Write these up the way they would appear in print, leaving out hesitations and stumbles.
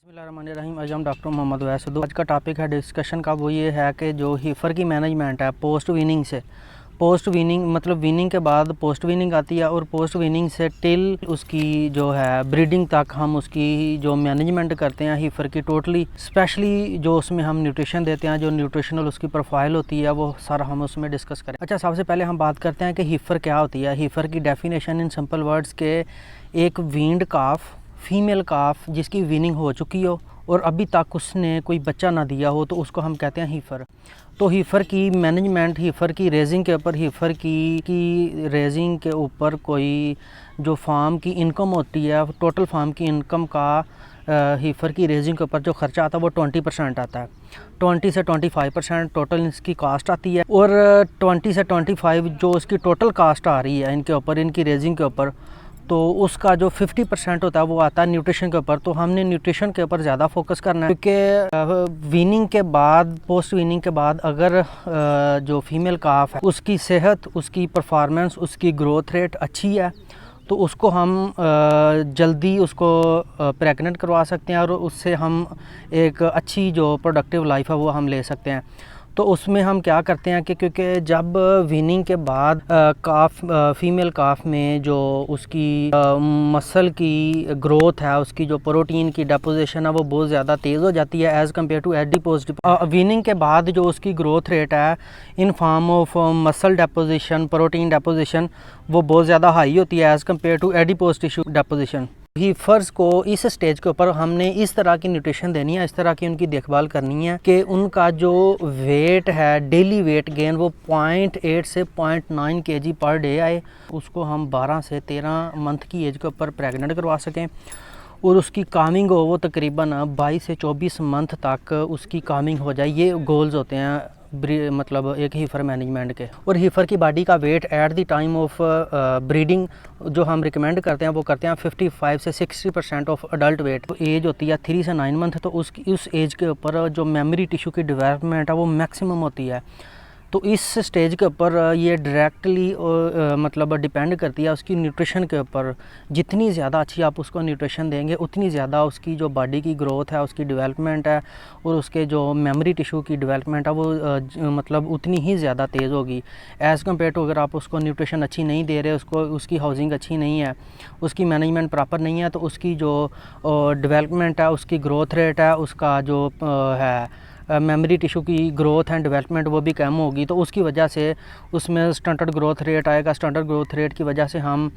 बिस्मिल्लाहिर्रहमानिर्रहीम। आज हम डॉक्टर मोहम्मद वैस। आज का टॉपिक है डिस्कशन का, वो ये है कि जो हीफर की मैनेजमेंट है पोस्ट विनिंग से, पोस्ट विनिंग मतलब विनिंग के बाद पोस्ट विनिंग आती है, और पोस्ट विनिंग से टिल उसकी जो है ब्रीडिंग तक हम उसकी जो मैनेजमेंट करते हैं हीफर की टोटली, स्पेशली जो उसमें हम न्यूट्रिशन देते हैं, जो न्यूट्रिशनल उसकी प्रोफाइल होती है, वो सारा हम उसमें डिस्कस करें। अच्छा, सबसे पहले हम बात करते हैं कि हीफर क्या होती है। हीफर की डेफिनेशन इन सिंपल वर्ड्स के एक वींड काफ, फीमेल काफ जिसकी विनिंग हो चुकी हो और अभी तक उसने कोई बच्चा ना दिया हो, तो उसको हम कहते हैं हीफर। तो हीफर की मैनेजमेंट, हीफर की रेजिंग के ऊपर, हीफर की रेजिंग के ऊपर कोई जो फार्म की इनकम होती है, टोटल फार्म की इनकम का हीफर की रेजिंग के ऊपर जो खर्चा आता है वो 20% आता है। 20 से 25% टोटल इसकी कास्ट आती है, और 20 से 25 जो उसकी टोटल कास्ट आ रही है इनके ऊपर, इनकी रेजिंग के ऊपर, तो उसका जो 50% होता है वो आता है न्यूट्रिशन के ऊपर। तो हमने न्यूट्रिशन के ऊपर ज़्यादा फोकस करना है, क्योंकि विनिंग के बाद, पोस्ट विनिंग के बाद अगर जो फीमेल काफ है उसकी सेहत, उसकी परफॉर्मेंस, उसकी ग्रोथ रेट अच्छी है, तो उसको हम जल्दी उसको प्रेग्नेंट करवा सकते हैं, और उससे हम एक अच्छी जो प्रोडक्टिव लाइफ है वो हम ले सकते हैं। तो उसमें हम क्या करते हैं कि क्योंकि जब विनिंग के बाद काफ, फीमेल काफ में जो उसकी मसल की ग्रोथ है, उसकी जो प्रोटीन की डिपोजिशन है वो बहुत ज़्यादा तेज़ हो जाती है as compare to adipose. Weaning के बाद जो उसकी ग्रोथ रेट है in form of muscle deposition, protein deposition, वो बहुत ज़्यादा हाई होती है as compare to adipose tissue deposition. Heifers को इस स्टेज के ऊपर हमने इस तरह की न्यूट्रिशन देनी है, इस तरह की उनकी देखभाल करनी है कि उनका जो वेट है, डेली वेट गेन, वो 0.8 से 0.9 kg पर डे आए। उसको हम 12 से 13 मंथ की एज के ऊपर प्रेग्नेंट करवा सकें, और उसकी कामिंग हो वो तकरीबन 22 से 24 मंथ तक उसकी कामिंग हो जाए। ये गोल्स होते हैं मतलब एक हीफर मैनेजमेंट के। और हीफर की बॉडी का weight at the time of breeding जो हम रिकमेंड करते हैं वो करते हैं 55 से 60% ऑफ अडल्ट वेट। तो एज होती है 3 से 9 मंथ, तो उस एज के ऊपर जो मेमोरी टिश्यू की डेवलपमेंट है वो मैक्सिमम होती है। तो इस स्टेज के ऊपर ये डायरेक्टली मतलब डिपेंड करती है उसकी न्यूट्रिशन के ऊपर। जितनी ज़्यादा अच्छी आप उसको न्यूट्रिशन देंगे, उतनी ज़्यादा उसकी जो बॉडी की ग्रोथ है, उसकी डेवलपमेंट है, और उसके जो मेमोरी टिश्यू की डेवलपमेंट है वो मतलब उतनी ही ज़्यादा तेज़ होगी एज़ कम्पेयर टू अगर आप उसको न्यूट्रिशन अच्छी नहीं दे रहे, उसको उसकी हाउसिंग अच्छी नहीं है, उसकी मैनेजमेंट प्रॉपर नहीं है, तो उसकी जो डेवलपमेंट है, उसकी ग्रोथ रेट है, उसका जो है मेमोरी टिश्यू की ग्रोथ एंड डेवलपमेंट वो भी कम होगी। तो उसकी वजह से उसमें स्टंटेड ग्रोथ रेट आएगा। स्टंटेड ग्रोथ रेट की वजह से हम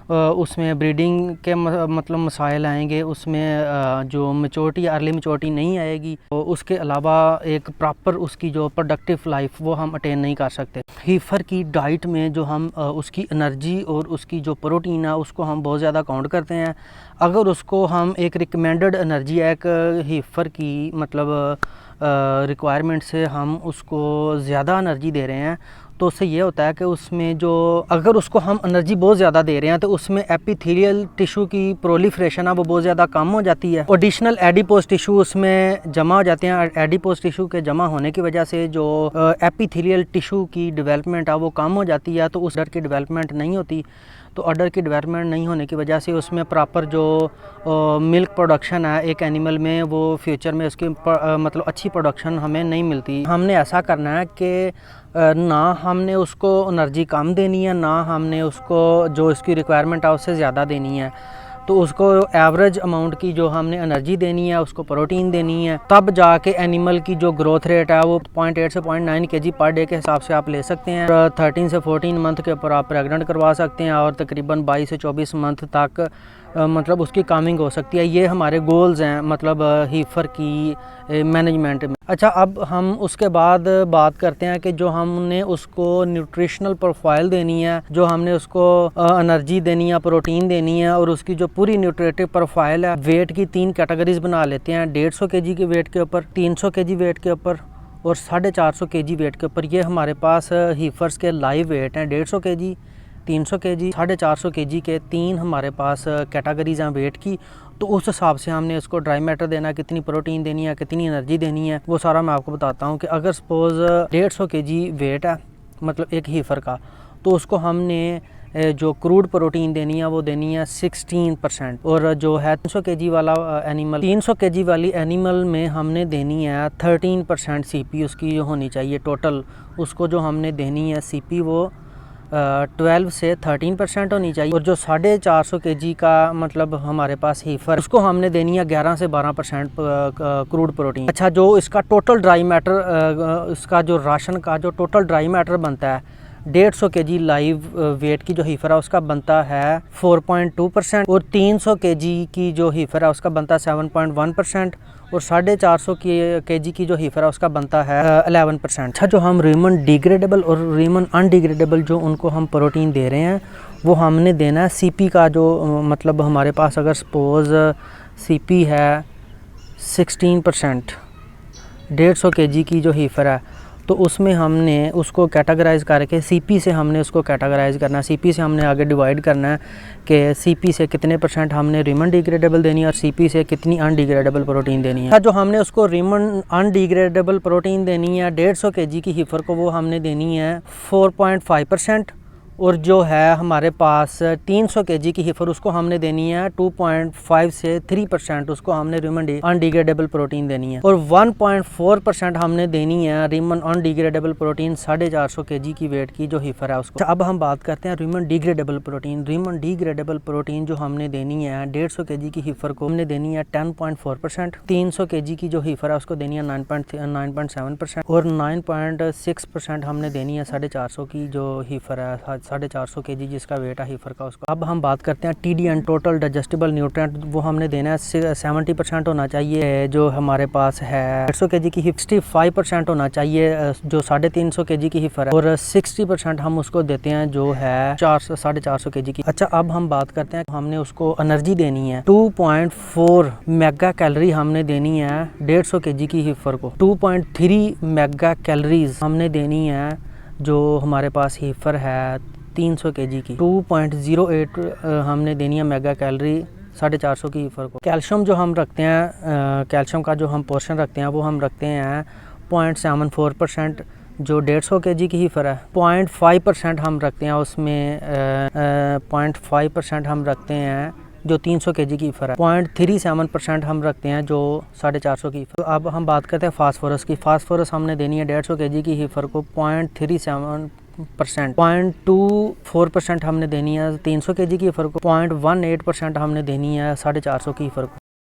उसमें ब्रीडिंग के मतलब मसाइल आएंगे, उसमें जो मेचोरिटी, अर्ली मेचोरिटी नहीं आएगी। तो उसके अलावा एक प्रॉपर उसकी जो प्रोडक्टिव लाइफ वो हम अटेन नहीं कर सकते। हीफर की डाइट में जो हम उसकी एनर्जी और उसकी जो प्रोटीन है उसको हम बहुत ज़्यादा काउंट करते हैं। अगर उसको हम एक रिकमेंडेड एनर्जी है एक हीफर की मतलब रिक्वायरमेंट से हम उसको ज़्यादा एनर्जी दे रहे हैं, तो उससे ये होता है कि उसमें जो, अगर उसको हम एनर्जी बहुत ज़्यादा दे रहे हैं तो उसमें एपिथेलियल टिश्यू की प्रोलिफरेशन है वो बहुत ज़्यादा कम हो जाती है। एडिशनल एडिपोज टिश्यू उसमें जमा हो जाते हैं। एडिपोज टिश्यू के जमा होने की वजह से जो एपिथेलियल टिश्यू की डेवलपमेंट है वो कम हो जाती है, तो उस डर की डेवलपमेंट नहीं होती। तो अडर की डेवलपमेंट नहीं होने की वजह से उसमें प्रॉपर जो मिल्क प्रोडक्शन है एक एनिमल में, वो फ्यूचर में उसकी मतलब अच्छी प्रोडक्शन हमें नहीं मिलती। हमने ऐसा करना है कि ना हमने उसको एनर्जी कम देनी है, ना हमने उसको जो इसकी रिक्वायरमेंट है उससे ज़्यादा देनी है। तो उसको एवरेज अमाउंट की जो हमने एनर्जी देनी है, उसको प्रोटीन देनी है, तब जाके एनिमल की जो ग्रोथ रेट है वो 0.8 से 0.9 kg पर डे के हिसाब से आप ले सकते हैं। 13 से 14 मंथ के ऊपर आप प्रेग्नेंट करवा सकते हैं, और तकरीबन 22 से 24 मंथ तक मतलब उसकी कामिंग हो सकती है। ये हमारे गोल्स हैं मतलब हीफर की मैनेजमेंट में। अच्छा, अब हम उसके बाद बात करते हैं कि जो हमने उसको न्यूट्रिशनल प्रोफाइल देनी है, जो हमने उसको एनर्जी देनी है, प्रोटीन देनी है, और उसकी जो पूरी न्यूट्रिटिव प्रोफाइल है। वेट की 3 कैटेगरीज बना लेते हैं, 150 kg के वेट के ऊपर, 300 kg वेट के ऊपर, और 450 kg वेट के ऊपर। ये हमारे पास हीफर्स के लाइव वेट हैं, 150 kg, 300 kg, 450 kg के 3 हमारे पास कैटेगरीज हैं वेट की। तो उस हिसाब से हमने उसको ड्राई मैटर देना है, कितनी प्रोटीन देनी है, कितनी एनर्जी देनी है, वो सारा मैं आपको बताता हूँ। कि अगर सपोज़ 150 kg वेट है मतलब एक हीफर का, तो उसको हमने जो क्रूड प्रोटीन देनी है वो देनी है 16%। और जो है 300 kg वाला एनिमल, 300 kg वाली एनिमल में हमने देनी है 13% सीपी उसकी जो होनी चाहिए टोटल। उसको जो हमने देनी है सीपी वो 12 से 13% होनी चाहिए। और जो 450 kg का मतलब हमारे पास हीफर, उसको हमने देनी है 11 से 12% क्रूड प्रोटीन। अच्छा, जो इसका टोटल ड्राई मैटर, इसका जो राशन का जो टोटल ड्राई मैटर बनता है 150 kg लाइव वेट की जो हीफर है उसका बनता है 4.2%। और 300 kg की जो हीफर है उसका बनता है 7.1%। और 450 kg की जो हीफर है उसका बनता है 11%। अच्छा, जो हम रीमन डिग्रेडेबल और रीमन अनडिग्रेडेबल जो उनको हम प्रोटीन दे रहे हैं वो हमने देना है सीपी का जो मतलब हमारे पास अगर सपोज़ सीपी है 16%, 150 kg की जो हीफर है तो उसमें हमने उसको कैटेगराइज़ करके सीपी से हमने उसको कैटेगराइज़ करना है। सीपी से हमने आगे डिवाइड करना है कि सीपी से कितने % हमने रीमन डिग्रेडेबल देनी है और सीपी से कितनी अनडिग्रेडेबल प्रोटीन देनी है। जो हमने उसको रीमन अनडिग्रेडेबल प्रोटीन देनी है 150 kg की हीफर को वो हमने देनी है 4.5%। और जो है हमारे पास 300 kg की हीफर उसको हमने देनी है 2.5 से 3%। उसको हमने रीमन अनडिग्रेडेबल प्रोटीन देनी है। और 1.4% हमने देनी है रीमन अनडिग्रेडेबल प्रोटीन 450 kg की वेट की जो हीफर है उसको। अब हम बात करते हैं रीमन डिग्रेडेबल प्रोटीन। रीमन डिग्रेडेबल प्रोटीन जो हमने देनी है 150 kg की हीफर को हमने देनी है 10.4%। 300 kg की जो हीफर है उसको देनी है 9.7%। और 9.6% हमने देनी है 450 की जो हीफर है 450 kg जिसका वेट है हीफर का उसको। अब हम बात करते हैं TDN टोटल डाइजेस्टिबल न्यूट्रिएंट, वो हमने देना है 70% होना चाहिए जो हमारे पास है 150 kg की 65% होना चाहिए जो 350 kg की हीफर है। और 60% हम उसको देते हैं जो है 450 kg की। अच्छा, अब हम बात करते हैं हमने उसको एनर्जी देनी है 2.4 मेगा कैलोरी हमने देनी है 150 kg की हीफर को। 2.3 मेगा कैलोरीज हमने देनी है जो हमारे पास हीफर है 300 kg की। 2.08 हमने देनी है मेगा कैलोरी 450 की हीफर को। कैल्शियम जो हम रखते हैं, कैल्शियम का जो हम पोर्शन रखते हैं वो हम रखते हैं 0.74% जो 150 kg की हीफर है। 0.5% हम रखते हैं उसमें 0.5% हम रखते हैं जो 300 kg की हीफर है। 0.37% हम रखते हैं जो 450 की। तो अब हम बात करते हैं फास्फोरस की। फास्फोरस हमने देनी है 150 kg की हीफर को 0.37%। 0.24% हमने देनी है 300 kg की हीफर को। 0.18% हमने देनी है 450 की हीफर को।